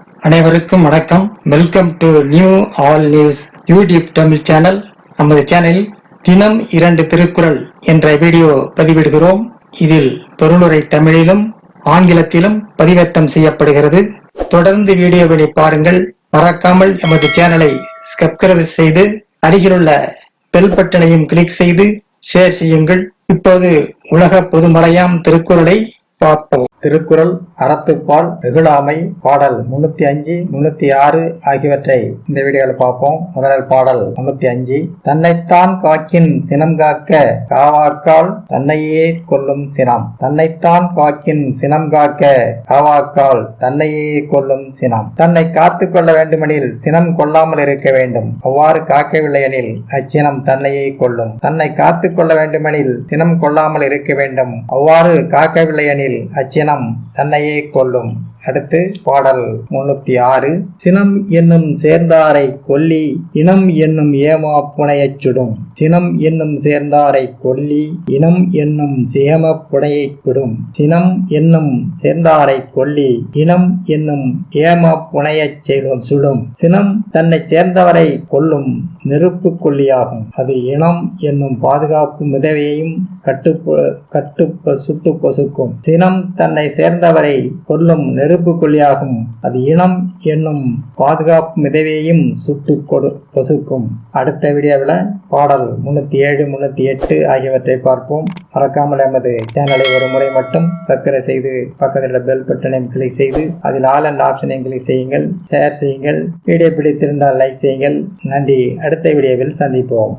அனைவருக்கும் வணக்கம். Welcome to new all news YouTube Tamil channel. நமது சேனலில் தினம் 2 திருக்குறள் என்ற வீடியோ பதிவிடுகிறோம். இதில் பொருளுரை தமிழிலும் ஆங்கிலத்திலும் பதிவேற்றம் செய்யப்படுகிறது. தொடர்ந்து வீடியோவை பாருங்கள். மறக்காமல் எமது சேனலை சப்ஸ்கிரைப் செய்து அருகிலுள்ள பெல் பட்டனையும் கிளிக் செய்து ஷேர் செய்யுங்கள். இப்போது உலக பொதுமறையாம் திருக்குறளை பார்ப்போம். திருக்குறள் அறத்துப்பால் வெகுளாமை பாடல் 305, 306 ஆகியவற்றை இந்த வீடியோவில் பார்ப்போம். முதல் பாடல் 305. தன்னைத்தான் காக்கின் சினம் காக்க காவாக்கால் தன்னையே கொல்லும் சினம். தன்னைத்தான் காக்கின் சினம் காக்க காவாக்கால் தன்னையே கொல்லும் சினம். தன்னை காத்து கொள்ள வேண்டுமெனில் சினம் கொள்ளாமல் இருக்க வேண்டும். அவ்வாறு காக்கவில்லை எனில் அச்சினம் தன்னையே கொல்லும். தன்னை காத்து கொள்ள வேண்டுமெனில் சினம் கொள்ளாமல் இருக்க வேண்டும். அவ்வாறு காக்கவில்லை எனில் அச்சினம் தன்னையே கொல்லும். அடுத்து பாடல் 306. சினம் என்னும் சேர்ந்தாரை கொல்லி இனம் என்னும் ஏமா புனையச் சுடும். சினம் என்னும் சேர்ந்தாரை கொல்லி இனம் என்னும் சேம புனையைச் சுடும். சினம் என்னும் சேர்ந்தாரை கொல்லி இனம் என்னும் ஏம புனையச் சுடும். சினம் தன்னை சேர்ந்தவரை கொல்லும் நெருப்பு கொல்லியாகும். அது இனம் என்னும் பாதுகாப்பு மிதவையையும் சுட்டு பொசுக்கும். சினம் தன்னை சேர்ந்தவரை கொல்லும் நெருப்பு கொல்லியாகும். அது இனம் என்னும் பாதுகாப்பு மிதவையையும் சுட்டு பொசுக்கும். அடுத்த வீடியோவில் பாடல் 307, 308 ஆகியவற்றை பார்ப்போம். மறக்காமல் எமது சேனலை ஒரு முறை மட்டும் சப்ஸ்கிரைப் செய்து பக்கத்தில் பெல் பட்டனையும் கிளிக் செய்து அதில் ஆல் அண்ட் ஆப்ஷனையும் கிளிக் செய்யுங்கள். ஷேர் செய்யுங்கள். வீடியோ பிடித்திருந்தால் லைக் செய்யுங்கள். நன்றி. அடுத்த வீடியோவில் சந்திப்போம்.